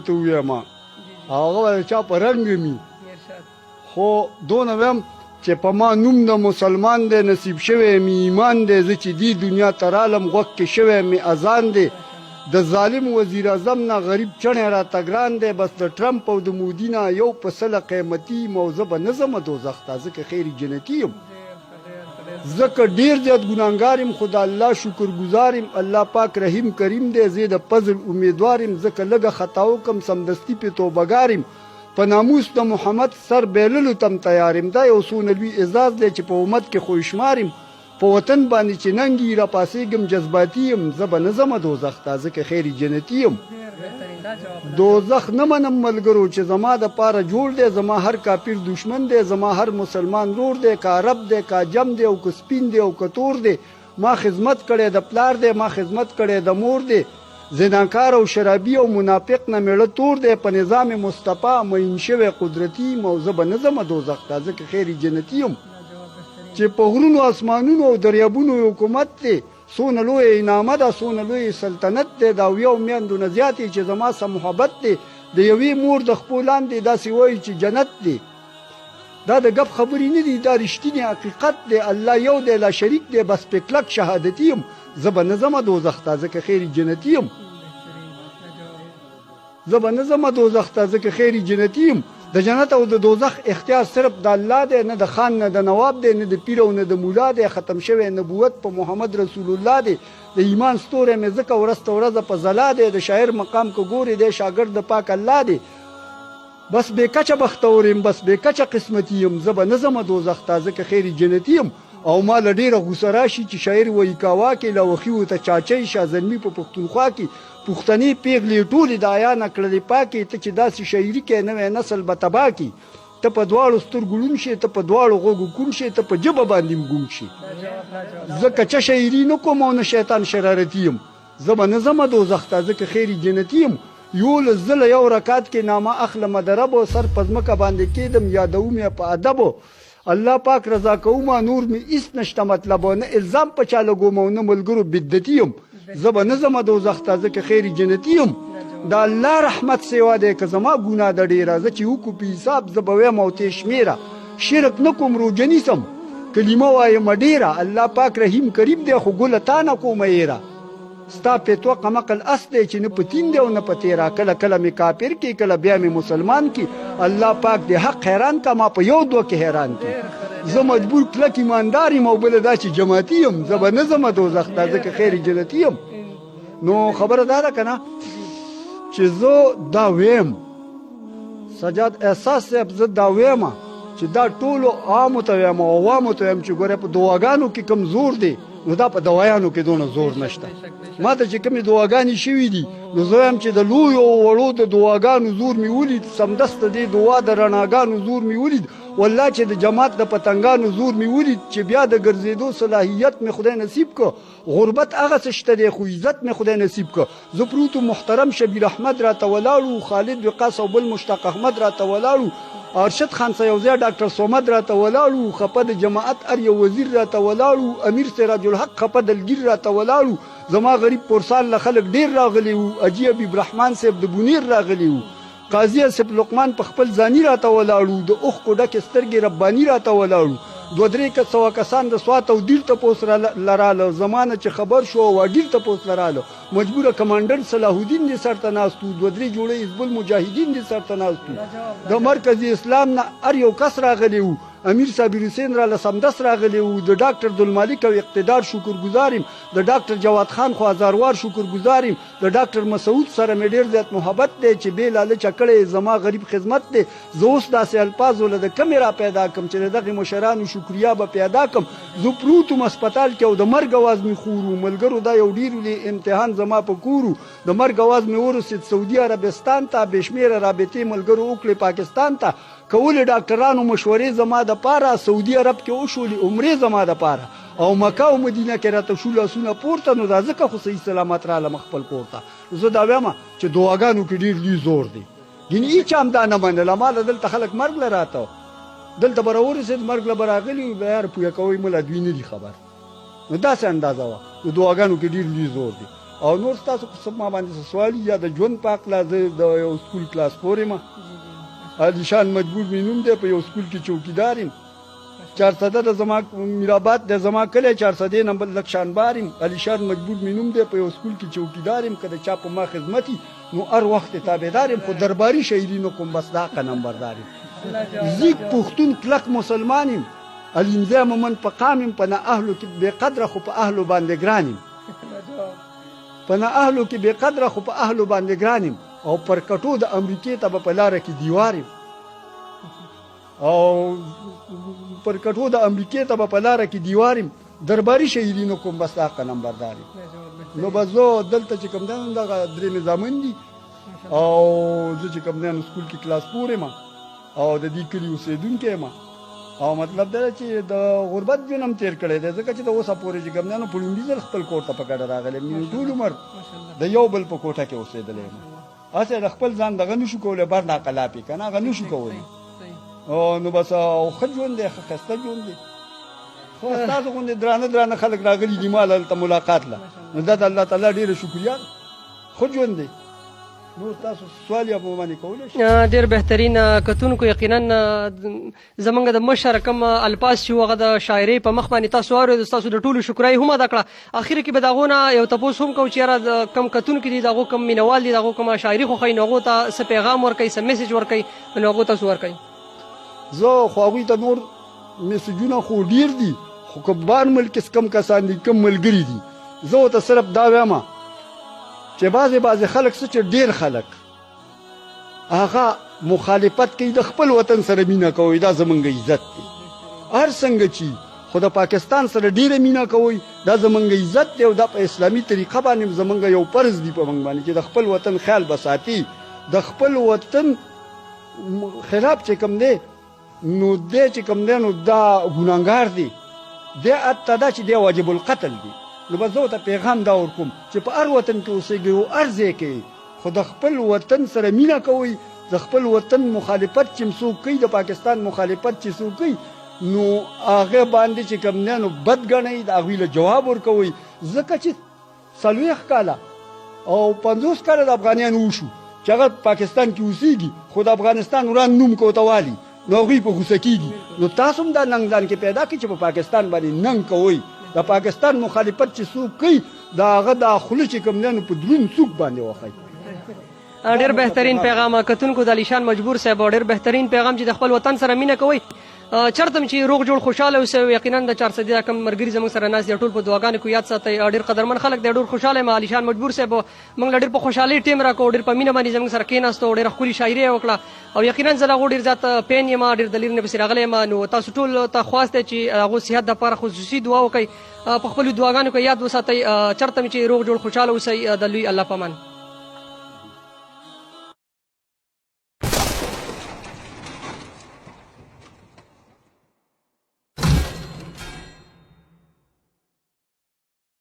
ته ووایم هغه به چا په رنګ وي خو دونه ویم چې په ما نوم د مسلمان دی نصیب شوی می ایمان دی زه چې دې دنیا ته رالم غوږ کې شوی می اذان دی د ظالم وزیر اعظم نه غریب چڼی راته ګران دی بس د ټرمپ او د مودي نه یو په سله قیمتي موزه به نه ځمه دوزخ ته ځکه خیر جنتي یم ځکه ډېر زیات ګناهګار یم خو د الله شکرګزار یم الله پاک رحیم کریم دی زه د فضل امیدوار یم ځکه لږه خطا وکړم سمدستي پې توبهګار یم په ناموس د محمد سر بیللو تم تیار یم دا یو څونه لوی اعزاز دی چې په امت کې خوشمار یم په وطن باندې چې ننګي راپاسېږم جذباتي یم زه به نه ځمه دوزخ ته ځکه خیر جنتي یم دوزخ نه منم ملګرو چې زما د پاره جوړ دی زما هر کافر دشمن دی زما هر مسلمان رور دی که عرب دی که عجم دی او که سپین دی او که تور دی ما خدمت کړی د پلار دی ما خدمت کړی د مور دی زناکار او شرابي او منافق نه میړه تور دی په نظام مصطفی معین شوی قدرتي موزه به نه ځمه دوزخ ته ځکه خیر جنتي یم چې په غرونو اسمانونو او دریابونو حکومت دی څونه لوی انعامه ده څونه لوی سلطنت دی د اویو میندو نه زیاتې چې زما سره محبت دی د یوې مور د خپو لاندې داسې وایي چې جنت دی دا د ګپ خبرې نه دي دا رښتینی حقیقت دی الله یو دی لا شریک دی بس په کلک شهادتي یم زه به نه ځمه دوزخ ته ځکه خیر جنتي یم زه به نه ځمه دوزخ ته ځکه خیر جنتي یم د جنت او د دوزخ اختیار صرف د الله دی نه د خان نه د نواب دی نه د پیر او نه د مولا دی ختم شوی نبوت په محمد رسول الله دی د ایمان ستوری مې ځکه ورځ ورځ په ځلا دی د شاعر مقام که ګوري دی شاګرد د پاک الله دی بس بې کچه بختور یم بس بې کچه قسمتي یم زه به نه ځمه دوزخ ته ځکه خیر جنتي یم او ما له ډېره غوسه راشي چې شاعر وایي کاوا کې له وخي ورته چاچۍ شاه زلمي په پښتونخوا کې پښتنې پیغلې ټولې د آیا نه کړلې پاکې ته چې داسې شاعري کې نوی نسل به تباه کړي ته په دواړو سترګو لوند شې ته په دواړو غوږو کوڼ شې ته په ژبه باندې م ګونګ شې زه کچه شاعري نه کوم او نه شیطان شرارتي یم زه به نه ځمه دوزخ ته ځکه خیر جنتي یم 11 ځله یو رکعت کې نامه اخلمه د رب او سر په ځمکه باندې کېدم یادوم یې په ادبو الله پاک رضا کومه نور می هیڅ نشته مطلب نه الزام په چا لګوم او نه ملګرو بدعتي یم زه به نه ځمه دوزخ ته ځکه خیر جنتي یم د الله رحمت سیوا دی که زما ګناه ده ډېره زه چې وکړو په حساب زه به ویم او تې شمېره شرک نه کوم روژه نیسم کلمه وایم ډېره الله پاک رحیم کریم دی خو ګله تا نه کومه یېره ستا پیتوه قمقل اس دی چې نه په تین دی او نه په تیره کله کله مې کافر کې کله بیا مې مسلمان کې الله پاک د حق حیران کا ما په یو دوه کې حیران کې زه مجبور کلک ایماندار یم او بله دا چې جماعتي یم زه به نه ځمه دوزخ ته ځکه خیر جنتي یم نو خبره دا ده که نه چې زه دا ویم سجاد احساس صاحب زه دا ویمه چې دا ټولو عامو ته ویم او عوامو ته ویم چې ګوره په دعاګانو کې کم زور دی نو دا په دوایانو کې دونه زور نشته ما ته چې کومې دعاګانې شوي دي نو زه وایم چې د لویو او وړو د دعاګانو زور مې ولید سمدسته دې دعا د رڼاګانو زور مې ولید والله چې د جماعت د پتنګانو زور مې ولید چې بیا د ګرځېدو صلاحیت مې خدای نصیب که غربت هغه څه شته دی خو عزت مې خدای نصیب که زه پروتو محترم شبیر احمد راته ولاړو خالد وقاص او بل مشتاق احمد راته ولاړو ارشد خان سیوزی ډاکټر صمد راته ولاړو خپه د جماعت ار یو وزیر راته ولاړو امیر سراج الحق خپه دلګیر راته ولاړو زما غریب پورسال له خلک ډېر راغلی وو اجي حبیب رحمان صاحب د بونیر راغلی وو قاضي اسف لقمان په خپل ځاني راته ولاړو د اوښکو ډکې سترګې رباني راته ولاړو 2-3 کسان د سوات او ډیل تپوس لراله زمانه چې خبر شو او ډیل تپوس لراله مجبوره کمانډر صلاح الدین دې سرته ناستو 2-3 جوړې حزب المجاهدین دې سرته ناستو د مرکزی اسلام نه ار یو کس راغلی وو امیر صابر حسین را لسمدس راغلی وو د ډاکټر عبدالمالک او اقتدار شکرګزار یم د ډاکټر جواد خان خو هزاروار شکرګزار یم د ډاکټر مسعود سره مې ډېر زیات محبت دی چې بې لالچه کړی زما غریب خدمت دی زه اوس داسې الفاظ له د کمې را پیدا کړم چې د دغې مشرانو شکریا به پیدا کړم زه پروت وم هسپتال کې او د مرګ اواز مې خورو ملګرو دا یو ډېر لوی امتحان زما په کورو د مرګ اواز مې ورسېد سعودي عربستان ته بې شمېره رابطې ملګرو وکړې پاکستان ته کولې ډاکټرانو مشورې زما د پاره سعودي عرب کې وشولې عمرې زما د پاره او مکه او مدینه کې راته شو لاسونه پورته نو دا ځکه خو صحیح سلامت رالم خپل کور ته زه دا وایم چې دعاګانو کې ډېر لوی زور دی ګینې هېچا هم دا نه منله ما له دلته خلک مرګ له راته دلته به راورسېد مرګ له به راغلي وي بیا پویه کوئ مله دوی نه دي خبر نو داسې اندازه وه نو دعاګانو کې ډېر لوی زور دی او نور ستاسو څه ما باندې سوال یا د ژوند په هکله زه د یو سکول کلاس فور یم علیشان مجبور مې نوم دی په یو سکول کې چوکیدار یم 400 د زما میرآباد د زما کلی 400 نمبر لکشانبار یم علیشان مجبور مې نوم دی په یو سکول کې چوکیدار یم که د چا په ما خدمت وي نو هر وخت تابعدار یم خو درباري شاعري نه کوم بس دا حقه نمبردار یم زیږ پښتون کلک مسلمان یم الامضا مومن په قام یم په نه اهلو کې بې قدره خو په اهلو باندې ګران یم په نه اهلو کې بې قدره خو په اهلو باندې ګران یم او پر کټو د امریکې ته به په لاره کې دیوار یم او پر کټو د امریکې ته به په لاره کې دیوار یم درباري شاعري نه کوم بس دا حقه نمبردار یم نو بس زه دلته چې کوم دی دغه درې نظامن دي او زه چې کوم دی سکول کې کلاس فور یم او د دې کلي اوسېدونکی یم او مطلب دا چې د غربت ژوند هم تېر کړی دی ځکه چې د اوسه پورې چې کوم دی نو په لومړي ځل خپل کور ته په ګډه راغلی یم ټول عمر د یو بل په کوټه کې اوسېدلی یم هسې د خپل ځان دغه نشو کولی بر ناقلافې که نه هغه نشو کولی نو بس ښه ژوند دی ښه ښایسته ژوند دی خو ستاسو غوندې درانه خلک راغلي دي ما هلته ملاقات له نو دا د الله تعالی ډېره شکریا ده ښه ژوند دی نور تاسو سوال یا په باندې کولی شئ ډېر بهترین کتونکو یقینا زمونږ د مشر کوم الفاظ چې هغه د شاعرۍ په مخ باندې تاسو واورېدو ستاسو د ټولو شکرایي هم ادا کړه اخر کې به د هغو نه یو تپوس هم کوو چې یاره کم کتونکي دي د هغو کم مینوال دي د هغو کومه شاعري خوښوي نو هغو ته څه پیغام ورکوي څه میسج ورکوي نو هغو تاسو ورکوي زه خو هغوی ته نور میسجونه خو ډېر دي خو که بار ملک کم کسان دي کم ملګري دي زه ورته صرف دا وایم چې بعضې خلک څه چې ډېر خلک هغه مخالفت کوي د خپل وطن سره مینه کوي دا زمونږ عزت دی هر څنګه چې خو د پاکستان سره ډېره مینه کوي دا زمونږ عزت دی او دا په اسلامي طریقه باندې زمونږ یو فرض دی په موږ باندې چې د خپل وطن خیال به ساتي د خپل وطن خلاف چې کوم دی نو دی چې کوم دی نو دا ګناهګار دی دی حتی دا چې دی واجب القتل دی نو بس زه ورته پیغام دا ورکوم چې په هر وطن کې اوسېږئ او هر ځای کې خو د خپل وطن سره مینه کوئ د خپل وطن مخالفت چې څوک کوي د پاکستان مخالفت چې څوک کوي نو هغه باندې چې کوم دی نو بد ګڼئ د هغوی له جواب ورکوئ ځکه چې 40 کاله او 50 کاله د افغانیانو وشو چې هغه پاکستان کې اوسېږي خو د افغانستان وران نوم کوته والي نو هغوی په غوسه کېږي نو تاسو هم دا ننګ ځان کې پیدا کړئ چې په پاکستان باندې ننګ کوئ د پاکستان مخالفت چې څوک کوي د هغه دا خوله چې کوم دی نو په دروند څوک باندې وښایي ډېر بهترین پیغام کتونکو د علیشان مجبور صاحب ډېر بهترین پیغام چې د خپل وطن سره مینه کوئ چرته چې روغ جوړ خوشاله اوسئ یقینا د 400 کم ملګري زموږ سره ناست دي ټول په دعاګانو کې یاد ساتئ ډېر قدرمن خلک دی ډېر خوشحاله یم علیشان مجبور صاحب موږ له ډېر په خوشحالۍ ټیم راکړو ډېر په مینه باندې زموږ سره کېناستو ډېره ښکلې شاعري یې وکړه او یقینا زه له هغو ډېر زیات پین یم ډېر د لرې نه پسې راغلی یم نو تاسو ټول ته خواست دی چې هغو صحت دپاره خصوصي دعا وکړئ په خپلو دعاګانو کې یاد وساتئ چرته چې روغ جوړ خوشحاله اوسئ د لوی الله په امان